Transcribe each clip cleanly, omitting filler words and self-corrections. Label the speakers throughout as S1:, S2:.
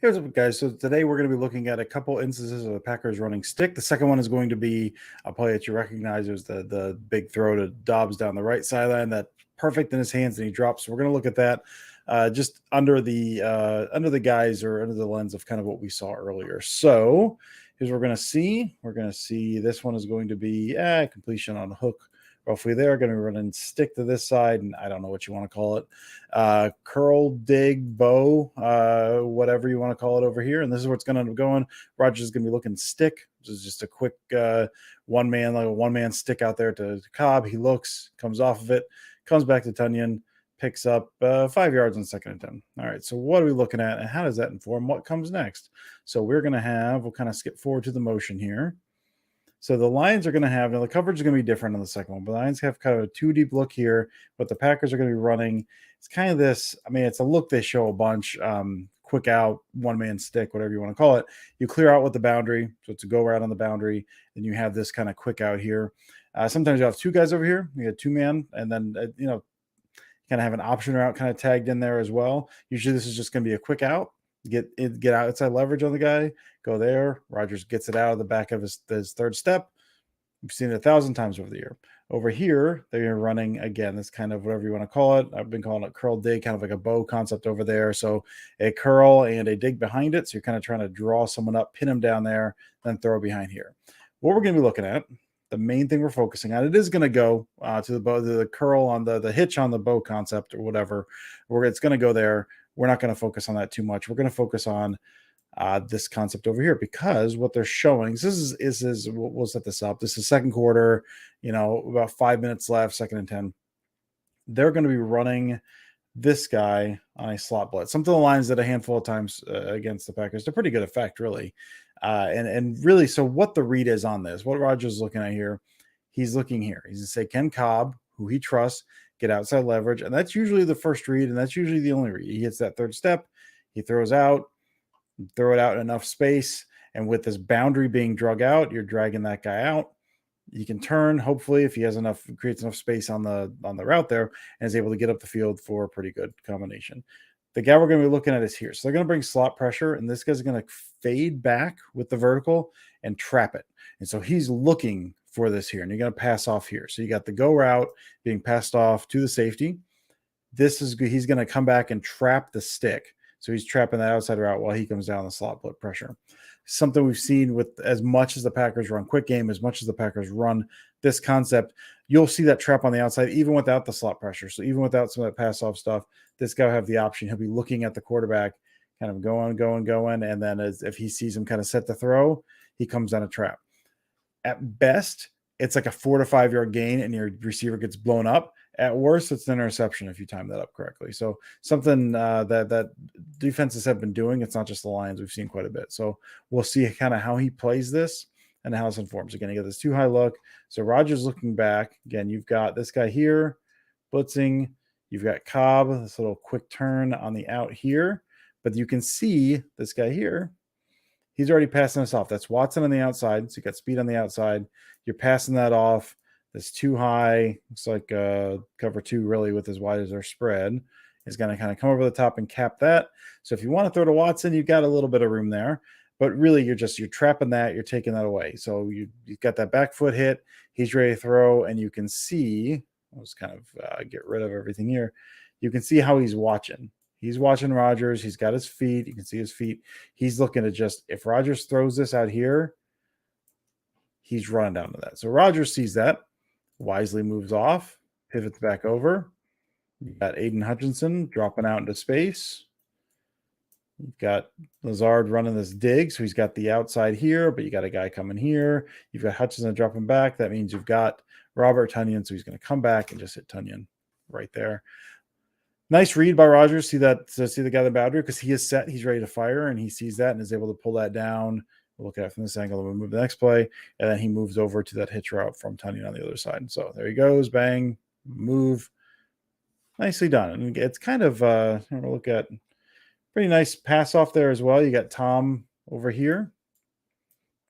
S1: Here's up, guys. So today we're going to be looking at a couple instances of the Packers running stick. The second one is going to be a play that you recognize. There's the big throw to Dobbs down the right sideline that perfect in his hands, and he drops. So we're going to look at that just under the guise or under the lens of kind of what we saw earlier. So here's what we're going to see. We're going to see this one is going to be completion on hook. Roughly there, going to be running stick to this side, and I don't know what you want to call it. Curl, dig, bow, whatever you want to call it over here. And this is where it's going to end up going. Rodgers is going to be looking stick. This is just a quick one man stick out there to Cobb. He looks, comes off of it, comes back to Tonyan, picks up 5 yards on 2nd and 10. All right, so what are we looking at, and how does that inform what comes next? So we'll kind of skip forward to the motion here. So the Lions are going to have, now the coverage is going to be different on the second one, but the Lions have kind of a 2 deep look here, but the Packers are going to be running. It's kind of this, it's a look they show a bunch, quick out, one-man stick, whatever you want to call it. You clear out with the boundary, so it's a go route on the boundary, and you have this kind of quick out here. Sometimes you have 2 guys over here, you get 2-man, and then, kind of have an option route kind of tagged in there as well. Usually this is just going to be a quick out. Get outside leverage on the guy, go there. Rodgers gets it out of the back of his third step. We've seen it 1,000 times over the year. Over here, they're running, again, this kind of whatever you want to call it. I've been calling it curl dig, kind of like a bow concept over there. So a curl and a dig behind it. So you're kind of trying to draw someone up, pin him down there, then throw behind here. What we're going to be looking at, the main thing we're focusing on, it is going to go to the bow, the curl on the hitch on the bow concept or whatever. It's going to go there. We're not going to focus on that too much. We're going to focus on this concept over here because what they're showing, we'll set this up. This is second quarter, about 5 minutes left, 2nd and 10. They're going to be running this guy on a slot blitz. Something the Lions did a handful of times against the Packers to pretty good effect, really. And really, so what the read is on this, what Rodgers is looking at here, he's looking here. He's going to say, Ken Cobb, who he trusts, get outside leverage. And that's usually the first read, and that's usually the only read. He hits that third step, he throws out, throw it out in enough space. And with this boundary being drug out, you're dragging that guy out. He can turn, hopefully, if he has enough, creates enough space on the route there, and is able to get up the field for a pretty good combination. The guy we're going to be looking at is here. So they're going to bring slot pressure, and this guy's going to fade back with the vertical and trap it. And so he's looking for this here, and you're going to pass off here. So you got the go route being passed off to the safety. He's going to come back and trap the stick. So he's trapping that outside route while he comes down the slot blitz pressure. Something we've seen with as much as the Packers run quick game, as much as the Packers run this concept, you'll see that trap on the outside, even without the slot pressure. So even without some of that pass off stuff, this guy will have the option. He'll be looking at the quarterback, kind of going. And then if he sees him kind of set the throw, he comes down a trap. At best, it's like a 4 to 5 yard gain and your receiver gets blown up. At worst, it's an interception if you time that up correctly. So something that defenses have been doing. It's not just the Lions. We've seen quite a bit. So we'll see kind of how he plays this and how this informs. Again, you got this too high look. So Rodgers looking back. Again, you've got this guy here blitzing. You've got Cobb, this little quick turn on the out here. But you can see this guy here. He's already passing us off. That's Watson on the outside. So you got speed on the outside. You're passing that off. That's too high. Looks like cover 2 really with as wide as our spread is going to kind of come over the top and cap that. So if you want to throw to Watson, you've got a little bit of room there. But really, you're trapping that. You're taking that away. So you've got that back foot hit. He's ready to throw. And you can see, I'll just kind of get rid of everything here. You can see how he's watching. He's watching Rodgers. He's got his feet. You can see his feet. He's looking to just, if Rodgers throws this out here, he's running down to that. So Rodgers sees that, wisely moves off, pivots back over. You've got Aiden Hutchinson dropping out into space. You've got Lazard running this dig, so he's got the outside here, but you got a guy coming here. You've got Hutchinson dropping back. That means you've got Robert Tonyan, so he's going to come back and just hit Tonyan right there. Nice read by Rodgers. See the guy at the boundary because he is set. He's ready to fire, and he sees that and is able to pull that down. We'll look at it from this angle and we'll move the next play. And then he moves over to that hitch route from Tonyan on the other side. So there he goes. Bang. Move. Nicely done. And it's kind of, we'll look at pretty nice pass off there as well. You got Tom over here.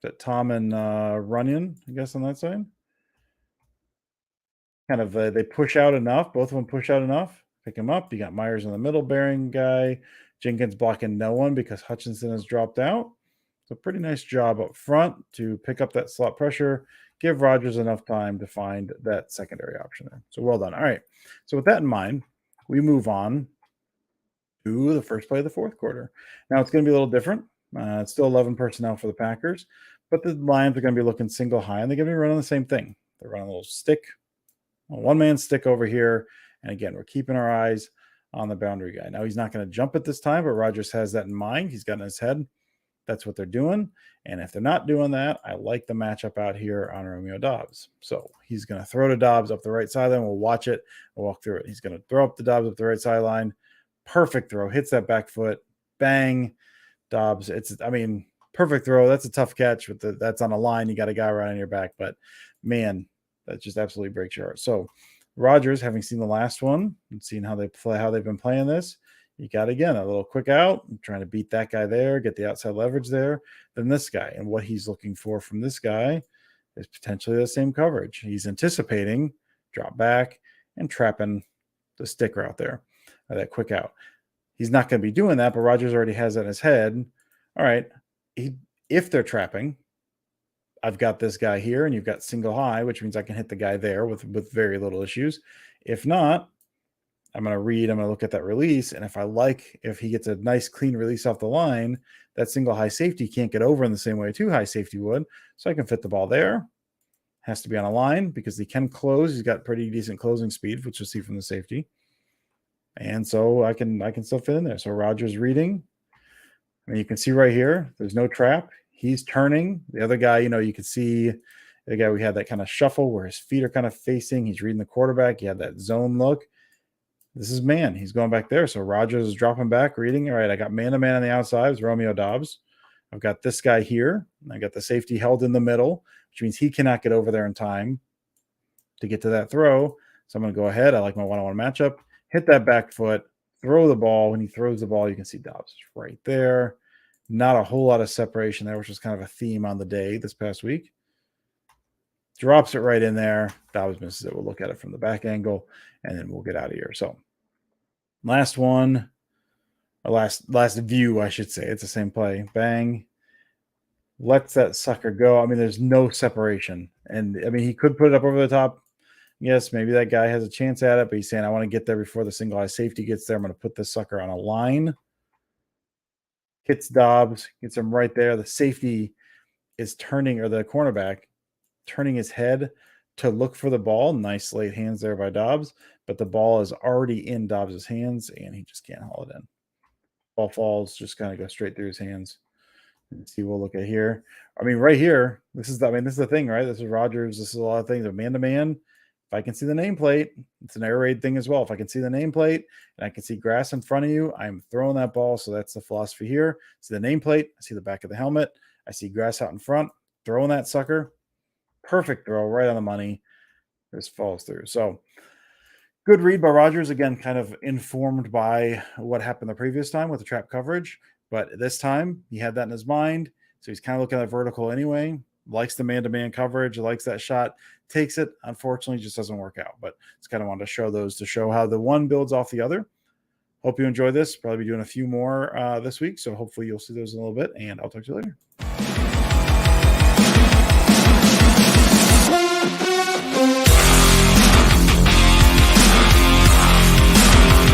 S1: Got Tom and Runyon, I guess, on that side. Kind of, they push out enough. Both of them push out enough. Pick him up. You got Myers in the middle, bearing guy. Jenkins blocking no one because Hutchinson has dropped out. So pretty nice job up front to pick up that slot pressure, give Rodgers enough time to find that secondary option there. So well done. All right. So with that in mind, we move on to the first play of the fourth quarter. Now it's going to be a little different. It's still 11 personnel for the Packers, but the Lions are going to be looking single high, and they're going to be running the same thing. They're running a little stick, a one-man stick over here. And again, we're keeping our eyes on the boundary guy. Now he's not going to jump at this time, but Rodgers has that in mind. He's got in his head. That's what they're doing. And if they're not doing that, I like the matchup out here on Romeo Doubs. So he's going to throw to Doubs up the right sideline. We'll watch it. We'll walk through it. He's going to throw up the Doubs up the right sideline. Perfect throw. Hits that back foot. Bang. Doubs. Perfect throw. That's a tough catch. That's on a line. You got a guy right on your back. But, man, that just absolutely breaks your heart. So Rodgers, having seen the last one and seen how they've been playing this, you got, again, a little quick out, trying to beat that guy there, get the outside leverage there. Then this guy, and what he's looking for from this guy is potentially the same coverage. He's anticipating drop back and trapping the stick route there, that quick out. He's not going to be doing that, but Rodgers already has that in his head. All right, if they're trapping, I've got this guy here, and you've got single high, which means I can hit the guy there with very little issues. If not, I'm going to look at that release. And if he gets a nice clean release off the line, that single high safety can't get over in the same way a two high safety would. So I can fit the ball there. Has to be on a line because he can close. He's got pretty decent closing speed, which you'll see from the safety. And so I can still fit in there. So Rodgers reading. You can see right here, there's no trap. He's turning. The other guy, you can see the guy, we had that kind of shuffle where his feet are kind of facing. He's reading the quarterback. He had that zone look. This is man. He's going back there. So Rodgers is dropping back, reading. All right, I got man-to-man on the outside. It's Romeo Doubs. I've got this guy here. I got the safety held in the middle, which means he cannot get over there in time to get to that throw. So I'm going to go ahead. I like my one-on-one matchup. Hit that back foot. Throw the ball. When he throws the ball, you can see Doubs right there. Not a whole lot of separation there, which was kind of a theme on the day this past week. Drops it right in there. Doubs misses it. We'll look at it from the back angle, and then we'll get out of here. So last one, or last view, I should say. It's the same play. Bang. Lets that sucker go. There's no separation. And, he could put it up over the top. Yes, maybe that guy has a chance at it, but he's saying, I want to get there before the single high safety gets there. I'm going to put this sucker on a line. Hits Doubs, gets him right there. The safety is turning, or the cornerback, turning his head to look for the ball. Nice late hands there by Doubs, but the ball is already in Dobbs' hands, and he just can't haul it in. Ball falls, just kind of go straight through his hands. Let's see, we'll look at here. Right here, this is the thing, right? This is Rodgers. This is a lot of things. A man-to-man. If I can see the nameplate, it's an air raid thing as well. If I can see the nameplate and I can see grass in front of you, I'm throwing that ball. So that's the philosophy here. See the nameplate. I see the back of the helmet. I see grass out in front. Throwing that sucker. Perfect throw right on the money. This falls through. So good read by Rodgers. Again, kind of informed by what happened the previous time with the trap coverage. But this time he had that in his mind. So he's kind of looking at vertical anyway. Likes the man-to-man coverage, likes that shot, takes it. Unfortunately, just doesn't work out. But it's kind of wanted to show those to show how the one builds off the other. Hope you enjoy this. Probably be doing a few more this week. So hopefully you'll see those in a little bit, and I'll talk to you later.